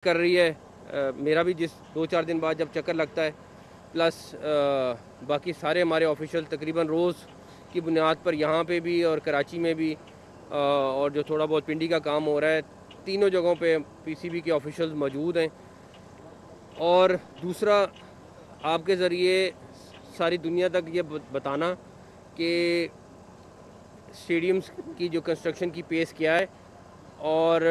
कर रही है। मेरा भी जिस 2-4 दिन बाद जब चक्कर लगता है, प्लस बाकी सारे हमारे ऑफिशियल तकरीबन रोज़ की बुनियाद पर यहाँ पे भी और कराची में भी और जो थोड़ा बहुत पिंडी का काम हो रहा है, तीनों जगहों पे पीसीबी के ऑफिशियल्स मौजूद हैं। और दूसरा, आपके ज़रिए सारी दुनिया तक ये बताना कि स्टेडियम्स की जो कंस्ट्रक्शन की पेस क्या है और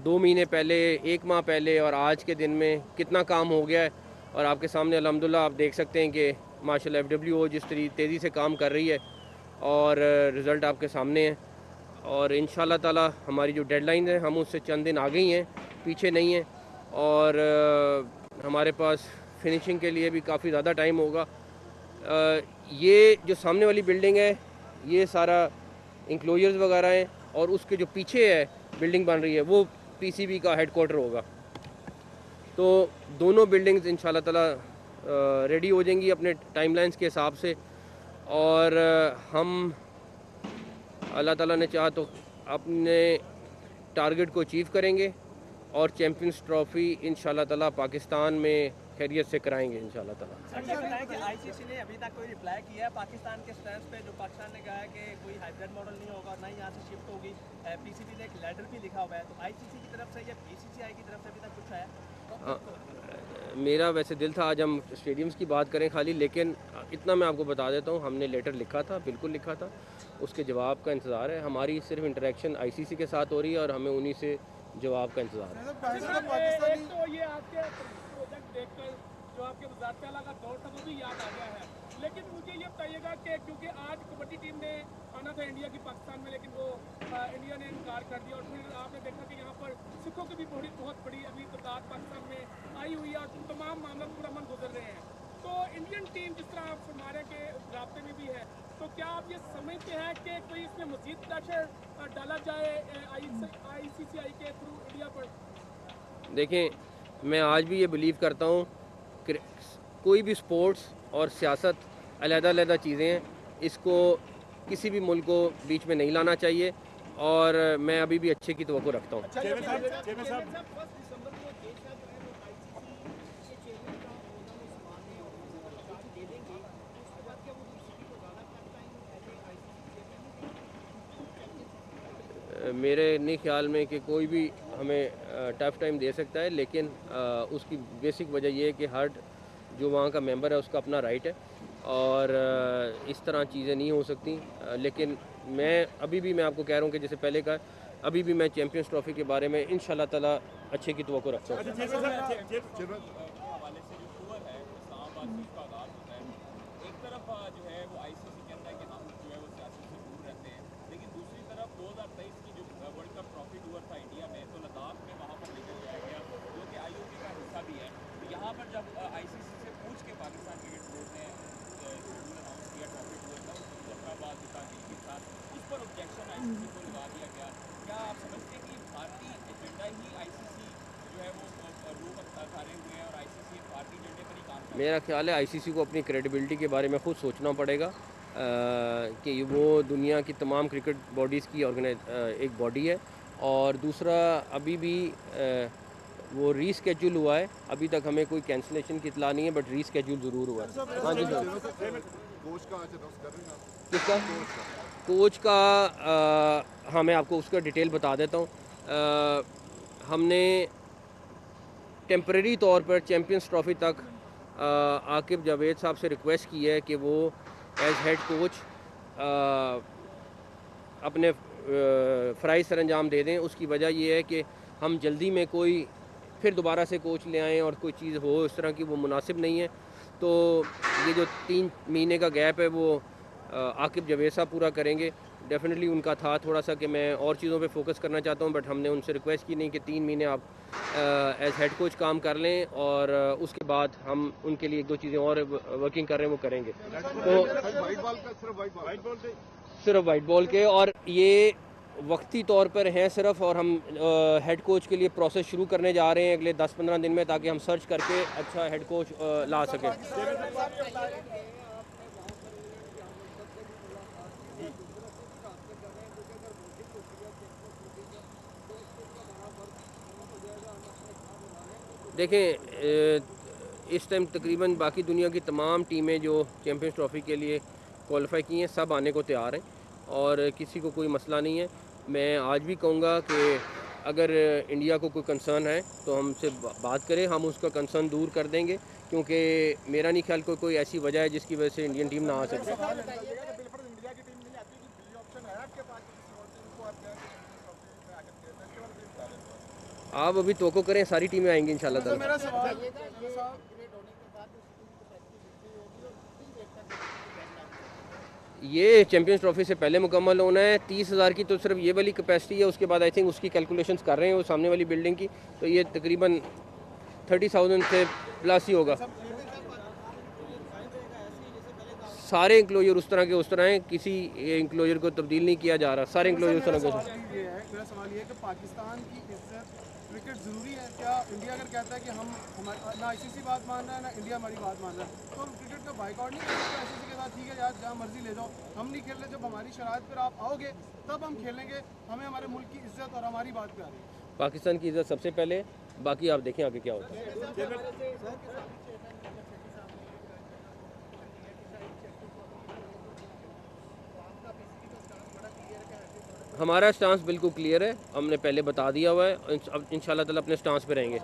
2 महीने पहले, 1 माह पहले और आज के दिन में कितना काम हो गया है। और आपके सामने अल्हम्दुलिल्लाह आप देख सकते हैं कि माशाल्लाह FWO जिस तेज़ी से काम कर रही है और रिज़ल्ट आपके सामने है। और इंशाल्लाह ताला हमारी जो डेडलाइन है, हम उससे चंद दिन आगे ही हैं, पीछे नहीं हैं। और हमारे पास फिनिशिंग के लिए भी काफ़ी ज़्यादा टाइम होगा। ये जो सामने वाली बिल्डिंग है, ये सारा इंक्लोजर्स वगैरह हैं और उसके जो पीछे है बिल्डिंग बन रही है, वो पीसीबी का हेडक्वार्टर होगा। तो दोनों बिल्डिंग्स इंशाल्लाह ताला रेडी हो जाएंगी अपने टाइमलाइंस के हिसाब से। और हम अल्लाह ताला ने चाहा तो अपने टारगेट को अचीव करेंगे और चैम्पियंस ट्रॉफ़ी इंशाल्लाह ताला पाकिस्तान में खैरियत से कराएंगे इंशाल्लाह ताला। सर, बताएं कि आईसीसी ने अभी तक कोई रिप्लाई किया है पाकिस्तान के स्टैंड पे? जो पाकिस्तान ने कहा है कि कोई हाइब्रिड मॉडल नहीं होगा, ना ही यहाँ से शिफ्ट होगी। पीसीबी ने एक लेटर भी लिखा हुआ है, तो आईसीसी की तरफ से या बीसीसीआई की तरफ से अभी तक कुछ आया? मेरा वैसे दिल था आज हम स्टेडियम्स की बात करें खाली, लेकिन इतना मैं आपको बता देता हूँ, हमने लेटर लिखा था, बिल्कुल लिखा था। उसके जवाब का इंतज़ार है। हमारी सिर्फ इंटरेक्शन आईसीसी के साथ हो रही है और हमें उन्हीं से जवाब का इंतज़ार है। तो ये आपके प्रोजेक्ट देखकर जो आपके वज़ारत आला का दौर था वो भी याद आ गया है, लेकिन मुझे ये बताइएगा कि क्योंकि आज कबड्डी टीम ने आना था इंडिया की पाकिस्तान में, लेकिन वो इंडिया ने इनकार कर दिया। और फिर आपने देखा कि यहाँ पर सिखों की भी बहुत बड़ी अभी तादाद पाकिस्तान में आई हुई है और तमाम मामला पुरअमन गुजर रहे हैं। तो इंडियन टीम जिस तरह आप फरमा रहे के रास्ते में भी है, तो क्या आप ये समझते हैं कि कोई इसमें मजीद प्रेशर डाला जाए ICCI के थ्रू इंडिया पर? देखें, मैं आज भी ये बिलीव करता हूँ कि कोई भी स्पोर्ट्स और सियासत अलग-अलग चीज़ें हैं। इसको किसी भी मुल्क को बीच में नहीं लाना चाहिए और मैं अभी भी अच्छे की तवक्को रखता हूँ। मेरे नहीं ख्याल में कि कोई भी हमें टफ़ टाइम दे सकता है, लेकिन उसकी बेसिक वजह यह है कि हर जो वहाँ का मेंबर है उसका अपना राइट है और इस तरह चीज़ें नहीं हो सकती। लेकिन मैं आपको कह रहा हूँ कि जैसे पहले का, अभी भी मैं चैम्पियंस ट्रॉफ़ी के बारे में इंशाल्लाह ताला अच्छे की तवक्को रखता हूँ। एक तरफ जो है वो आईसीसी कहता है कि हम जो है वो सियासत से दूर रहते हैं, लेकिन दूसरी तरफ 2023 की जो वर्ल्ड कप ट्रॉफी टूर था इंडिया में, तो लद्दाख में वहाँ पर लेकर जाया गया, जो कि आईओसी का हिस्सा भी है। तो यहाँ पर जब आईसीसी से पूछ के पाकिस्तान क्रिकेट बोर्ड ने शेड्यूल अनाउंस किया ट्रॉफी टूर का, उसमें मुजफ्फराबाद जो था गिलगित था, उस पर ऑब्जेक्शन आईसीसी को लगा दिया गया। क्या आप समझते हैं कि भारतीय एजेंडा ही आईसीसी जो है वो रोक अखाड़े हुए हैं और आईसीसी भारतीय एजेंडे पर ही काम कर? मेरा ख्याल है आईसीसी को अपनी क्रेडिबिलिटी के बारे में ख़ुद सोचना पड़ेगा कि वो दुनिया की तमाम क्रिकेट बॉडीज़ की एक बॉडी है। और दूसरा, अभी भी वो रीस्केड्यूल हुआ है, अभी तक हमें कोई कैंसिलेशन की इतला नहीं है, बट रीस्केड्यूल ज़रूर हुआ है। हाँ जी सर। किसका? कोच का हाँ, मैं आपको उसका डिटेल बता देता हूँ। हमने टेम्परेरी तौर पर चैम्पियंस ट्रॉफ़ी तक आकिब जावेद साहब से रिक्वेस्ट की है कि वो एज़ हेड कोच अपने फ़राइज़ सरअंजाम दे दें। उसकी वजह ये है कि हम जल्दी में कोई फिर दोबारा से कोच ले आएँ और कोई चीज़ हो इस तरह की, वो मुनासिब नहीं है। तो ये जो 3 महीने का गैप है वो आकिब जावेद साहब पूरा करेंगे। डेफिनेटली उनका था थोड़ा सा कि मैं और चीज़ों पे फोकस करना चाहता हूँ, बट हमने उनसे रिक्वेस्ट की नहीं कि 3 महीने आप एज़ हेड कोच काम कर लें और उसके बाद हम उनके लिए 1-2 चीज़ें और वर्किंग कर रहे हैं वो करेंगे। तो सिर्फ वाइट बॉल के, और ये वक्ती तौर पर हैं सिर्फ, और हम हेड कोच के लिए प्रोसेस शुरू करने जा रहे हैं अगले 10-15 दिन में, ताकि हम सर्च करके अच्छा हेड कोच ला सकें। देखें इस टाइम तकरीबन बाकी दुनिया की तमाम टीमें जो चैम्पियंस ट्रॉफ़ी के लिए क्वालिफाई की हैं सब आने को तैयार हैं और किसी को कोई मसला नहीं है। मैं आज भी कहूँगा कि अगर इंडिया को कोई कंसर्न है तो हमसे बात करें, हम उसका कंसर्न दूर कर देंगे, क्योंकि मेरा नहीं ख्याल कोई ऐसी वजह है जिसकी वजह से इंडियन टीम ना आ सके। आप अभी तवक्को करें, सारी टीमें आएंगी इंशाल्लाह ताला। ये चैम्पियंस ट्रॉफी से पहले मुकम्मल होना है। 30,000 की तो सिर्फ ये वाली कैपेसिटी है, उसके बाद आई थिंक उसकी कैलकुलेशंस कर रहे हैं वो सामने वाली बिल्डिंग की, तो ये तकरीबन 30,000 से प्लस ही होगा। सारे इंक्लोजर उस तरह हैं, किसी इंक्लोजर को तब्दील नहीं किया जा रहा, सारे इंक्लोजर उस तरह के। मेरा सवाल ये है कि पाकिस्तान की इज्जत क्रिकेट ज़रूरी है क्या? इंडिया अगर कहता है कि हम ना आईसीसी बात मान रहा है ना इंडिया हमारी बात मान रहा है, तो हम क्रिकेट का बाइकआउट नहीं कर सकते आईसीसी के साथ? ठीक है यार, जहाँ मर्जी ले जाओ, हम नहीं खेल रहे। जब हमारी शराइत पर आप आओगे तब हम खेलेंगे। हमें हमारे मुल्क की इज्जत और हमारी बात पे आ रही है। पाकिस्तान की इज्जत सबसे पहले, बाकी आप देखें आगे क्या होता है। हमारा स्टांस बिल्कुल क्लियर है, हमने पहले बता दिया हुआ है, अब इंशाल्लाह ताला अपने स्टांस पे रहेंगे।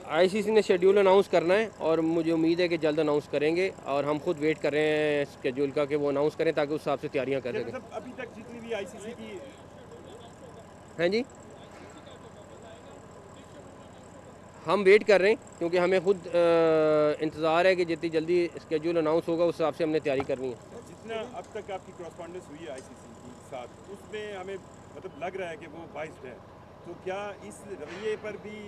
आईसीसी ने शेड्यूल अनाउंस करना है और मुझे उम्मीद है कि जल्द अनाउंस करेंगे और हम खुद वेट कर रहे हैं शेड्यूल का कि वो अनाउंस करें ताकि उस हिसाब से तैयारियां कर सकें। अभी तक जितनी भी आईसीसी की हैं जी, हम वेट कर रहे हैं क्योंकि हमें खुद इंतज़ार है कि जितनी जल्दी शेड्यूल अनाउंस होगा उस हिसाब से हमने तैयारी करनी है। जितना अब तक आपकी कॉरस्पॉन्डेंस हुई है आईसीसी के साथ, उसमें हमें मतलब लग रहा है कि वो बाइस्ड है, तो क्या इस रवैये पर भी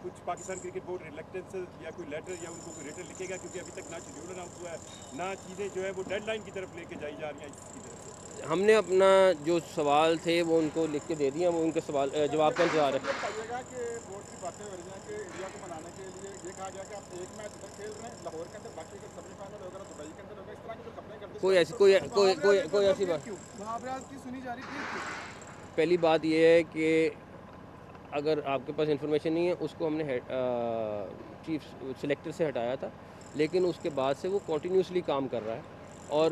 कुछ पाकिस्तान क्रिकेट बोर्ड रिलेक्टेंस या कोई लेटर या उनको कोई लेटर लिखेगा? क्योंकि अभी तक ना शेड्यूल अनाउंस हुआ है, ना चीज़ें जो है वो डेडलाइन की तरफ लेके जाई जा रही हैं आईसीसी की तरफ से। हमने अपना जो सवाल थे वो उनको लिख के दे दिए, वो उनके सवाल जवाब का इंतजार है। बताइएगा कि बोर्ड की बातें हो रही हैं कि इंडिया को मनाने के लिए ये कहा गया कि आप एक मैच इधर खेल रहे हैं लाहौर के अंदर, बाकी का सेमीफाइनल होगा दुबई के अंदर होगा, इस तरह की जो खबरें करते हैं। कोई ऐसी बात, मुहावरात की सुनी जा रही थी। पहली बात ये है कि अगर आपके पास इंफॉर्मेशन नहीं है, उसको हमने चीफ सिलेक्टर से हटाया था, लेकिन उसके बाद से वो कंटिन्यूसली काम कर रहा है और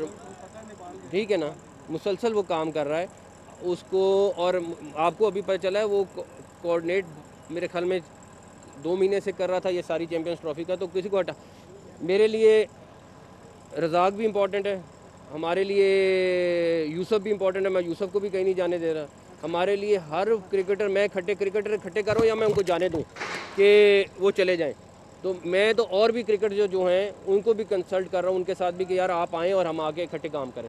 ठीक है ना, मुसलसल वो काम कर रहा है उसको। और आपको अभी पता चला है वो कोऑर्डिनेट मेरे ख्याल में 2 महीने से कर रहा था ये सारी चैम्पियंस ट्रॉफी का, तो किसी को हटा। मेरे लिए रज़ाक भी इम्पॉर्टेंट है, हमारे लिए यूसुफ भी इम्पॉर्टेंट है, मैं यूसुफ को भी कहीं नहीं जाने दे रहा। हमारे लिए हर क्रिकेटर, मैं क्रिकेटर इकट्ठे करूँ या मैं उनको जाने दूँ कि वो चले जाएं, तो मैं तो और भी क्रिकेटर जो हैं उनको भी कंसल्ट कर रहा हूँ, उनके साथ भी कि यार आप आएँ और हम आके इकट्ठे काम करें।